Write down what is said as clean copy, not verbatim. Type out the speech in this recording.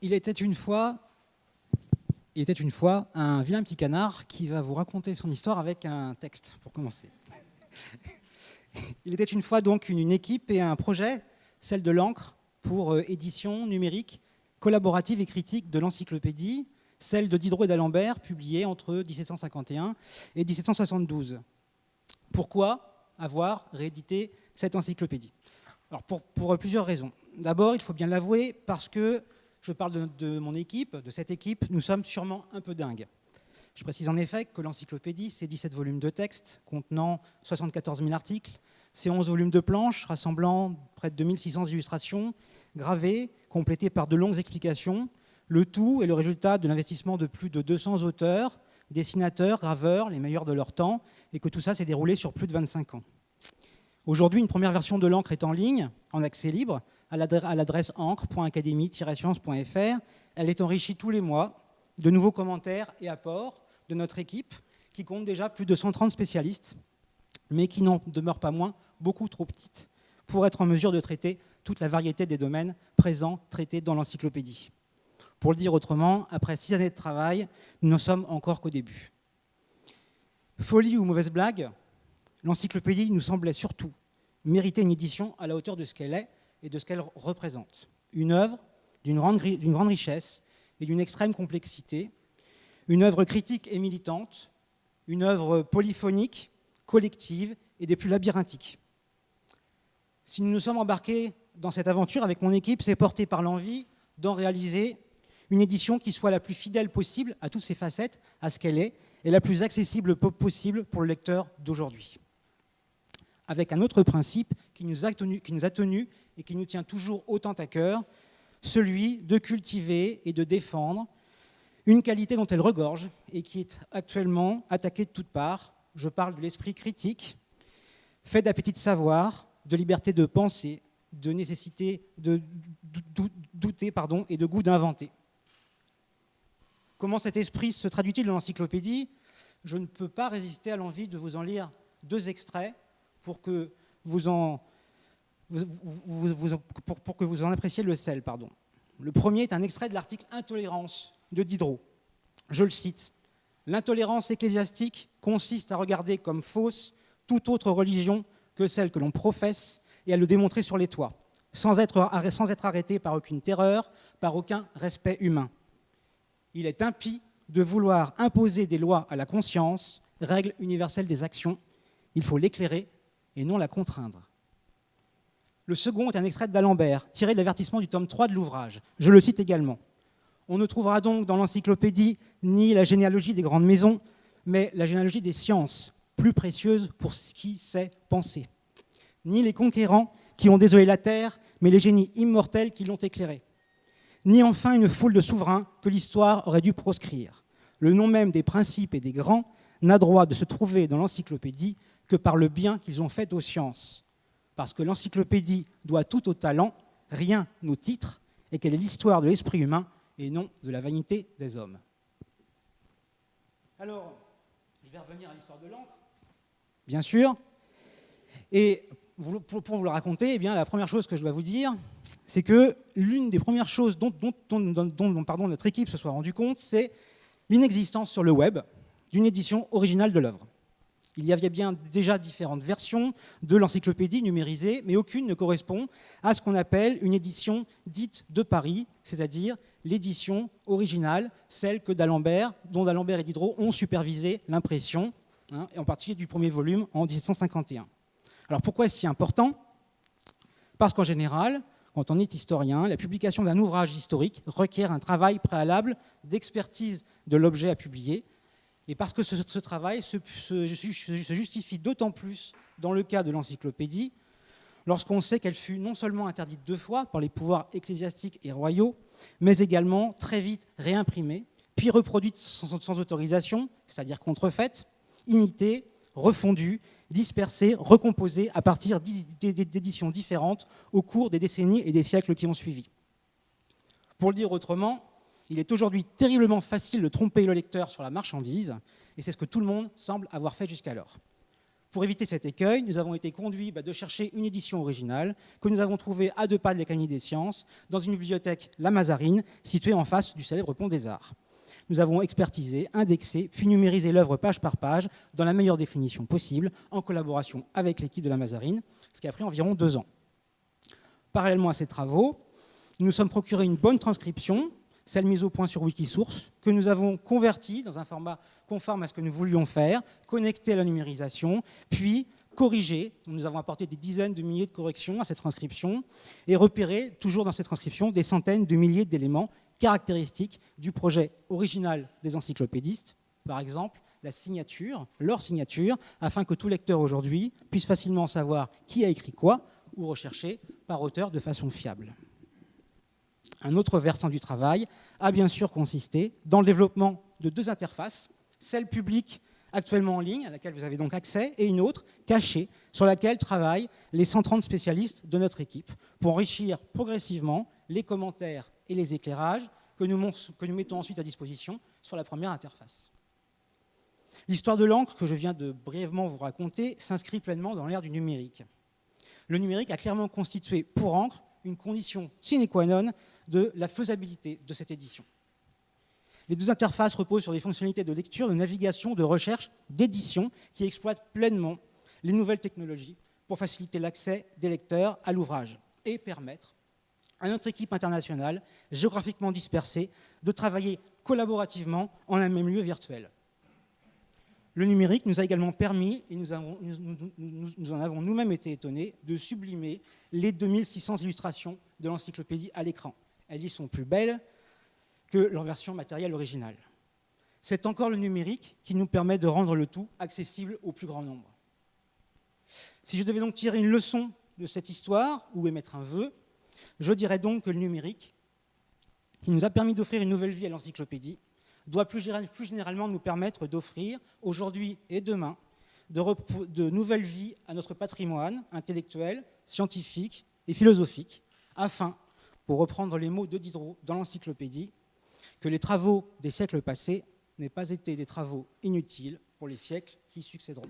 Il était une fois un vilain petit canard qui va vous raconter son histoire avec un texte, pour commencer. Il était une fois donc une équipe et un projet, celle de l'Ancre, pour édition numérique, collaborative et critique de l'encyclopédie, celle de Diderot et d'Alembert, publiée entre 1751 et 1772. Pourquoi avoir réédité cette encyclopédie? Alors pour plusieurs raisons. D'abord, il faut bien l'avouer, parce que je parle de mon équipe, de cette équipe, nous sommes sûrement un peu dingues. Je précise en effet que l'encyclopédie, c'est 17 volumes de texte contenant 74 000 articles, c'est 11 volumes de planches rassemblant près de 2600 illustrations gravées, complétées par de longues explications. Le tout est le résultat de l'investissement de plus de 200 auteurs, dessinateurs, graveurs, les meilleurs de leur temps, et que tout ça s'est déroulé sur plus de 25 ans. Aujourd'hui, une première version de l'Ancre est en ligne, en accès libre, à l'adresse ancre.academy-sciences.fr. Elle est enrichie tous les mois de nouveaux commentaires et apports de notre équipe, qui compte déjà plus de 130 spécialistes, mais qui n'en demeure pas moins beaucoup trop petite pour être en mesure de traiter toute la variété des domaines présents, traités dans l'encyclopédie. Pour le dire autrement, après 6 années de travail, nous n'en sommes encore qu'au début. Folie ou mauvaise blague, l'encyclopédie nous semblait surtout mériter une édition à la hauteur de ce qu'elle est et de ce qu'elle représente. Une œuvre d'une grande richesse et d'une extrême complexité, une œuvre critique et militante, une œuvre polyphonique, collective et des plus labyrinthiques. Si nous nous sommes embarqués dans cette aventure avec mon équipe, c'est porté par l'envie d'en réaliser une édition qui soit la plus fidèle possible à toutes ses facettes, à ce qu'elle est, et la plus accessible possible pour le lecteur d'aujourd'hui. Avec un autre principe qui nous a tenus et qui nous tient toujours autant à cœur, celui de cultiver et de défendre une qualité dont elle regorge et qui est actuellement attaquée de toutes parts. Je parle de l'esprit critique, fait d'appétit de savoir, de liberté de penser, de nécessité de douter et de goût d'inventer. Comment cet esprit se traduit-il dans l'encyclopédie? Je ne peux pas résister à l'envie de vous en lire 2 extraits pour que vous en appréciez le sel. Le premier est un extrait de l'article « Intolérance » de Diderot. Je le cite. « L'intolérance ecclésiastique consiste à regarder comme fausse toute autre religion que celle que l'on professe et à le démontrer sur les toits, sans être arrêté par aucune terreur, par aucun respect humain. Il est impie de vouloir imposer des lois à la conscience, règle universelle des actions. Il faut l'éclairer et non la contraindre. » Le second est un extrait d'Alembert, tiré de l'avertissement du tome 3 de l'ouvrage. Je le cite également. On ne trouvera donc dans l'encyclopédie ni la généalogie des grandes maisons, mais la généalogie des sciences, plus précieuse pour ce qui sait penser. Ni les conquérants qui ont désolé la terre, mais les génies immortels qui l'ont éclairée. Ni enfin une foule de souverains que l'histoire aurait dû proscrire. Le nom même des principes et des grands n'a droit de se trouver dans l'encyclopédie que par le bien qu'ils ont fait aux sciences. Parce que l'encyclopédie doit tout au talent, rien au titre, et qu'elle est l'histoire de l'esprit humain et non de la vanité des hommes. Alors, je vais revenir à l'histoire de l'encre, bien sûr. Et pour vous le raconter, eh bien, la première chose que je dois vous dire, c'est que l'une des premières choses dont notre équipe se soit rendue compte, c'est l'inexistence sur le web d'une édition originale de l'œuvre. Il y avait bien déjà différentes versions de l'encyclopédie numérisée, mais aucune ne correspond à ce qu'on appelle une édition dite de Paris, c'est-à-dire l'édition originale, celle dont d'Alembert et Diderot ont supervisé l'impression, et en particulier du premier volume en 1751. Alors pourquoi est-ce si important? Parce qu'en général, quand on est historien, la publication d'un ouvrage historique requiert un travail préalable d'expertise de l'objet à publier, et parce que ce travail se justifie d'autant plus dans le cas de l'encyclopédie, lorsqu'on sait qu'elle fut non seulement interdite 2 fois par les pouvoirs ecclésiastiques et royaux, mais également très vite réimprimée, puis reproduite sans autorisation, c'est-à-dire contrefaite, imitée, refondue, dispersée, recomposée à partir d'éditions différentes au cours des décennies et des siècles qui ont suivi. Pour le dire autrement, il est aujourd'hui terriblement facile de tromper le lecteur sur la marchandise, et c'est ce que tout le monde semble avoir fait jusqu'alors. Pour éviter cet écueil, nous avons été conduits de chercher une édition originale que nous avons trouvée à 2 pas de l'Académie des sciences, dans une bibliothèque La Mazarine, située en face du célèbre Pont des Arts. Nous avons expertisé, indexé, puis numérisé l'œuvre page par page, dans la meilleure définition possible, en collaboration avec l'équipe de La Mazarine, ce qui a pris environ 2 ans. Parallèlement à ces travaux, nous nous sommes procuré une bonne transcription, celle mise au point sur Wikisource, que nous avons convertie dans un format conforme à ce que nous voulions faire, connecté à la numérisation, puis corrigée. Nous avons apporté des dizaines de milliers de corrections à cette transcription et repéré, toujours dans cette transcription, des centaines de milliers d'éléments caractéristiques du projet original des encyclopédistes, par exemple la signature, leur signature, afin que tout lecteur aujourd'hui puisse facilement savoir qui a écrit quoi ou rechercher par auteur de façon fiable. Un autre versant du travail a bien sûr consisté dans le développement de 2 interfaces, celle publique actuellement en ligne, à laquelle vous avez donc accès, et une autre cachée, sur laquelle travaillent les 130 spécialistes de notre équipe, pour enrichir progressivement les commentaires et les éclairages que nous mettons ensuite à disposition sur la première interface. L'histoire de l'encre que je viens de brièvement vous raconter s'inscrit pleinement dans l'ère du numérique. Le numérique a clairement constitué pour Encre une condition sine qua non de la faisabilité de cette édition. Les 2 interfaces reposent sur des fonctionnalités de lecture, de navigation, de recherche, d'édition qui exploitent pleinement les nouvelles technologies pour faciliter l'accès des lecteurs à l'ouvrage et permettre à notre équipe internationale, géographiquement dispersée, de travailler collaborativement en un même lieu virtuel. Le numérique nous a également permis, et nous en avons nous-mêmes été étonnés, de sublimer les 2600 illustrations de l'encyclopédie à l'écran. Elles y sont plus belles que leur version matérielle originale. C'est encore le numérique qui nous permet de rendre le tout accessible au plus grand nombre. Si je devais donc tirer une leçon de cette histoire, ou émettre un vœu, je dirais donc que le numérique, qui nous a permis d'offrir une nouvelle vie à l'encyclopédie, doit plus généralement nous permettre d'offrir, aujourd'hui et demain, de nouvelles vies à notre patrimoine intellectuel, scientifique et philosophique, afin, pour reprendre les mots de Diderot dans l'encyclopédie, que les travaux des siècles passés n'aient pas été des travaux inutiles pour les siècles qui succéderont.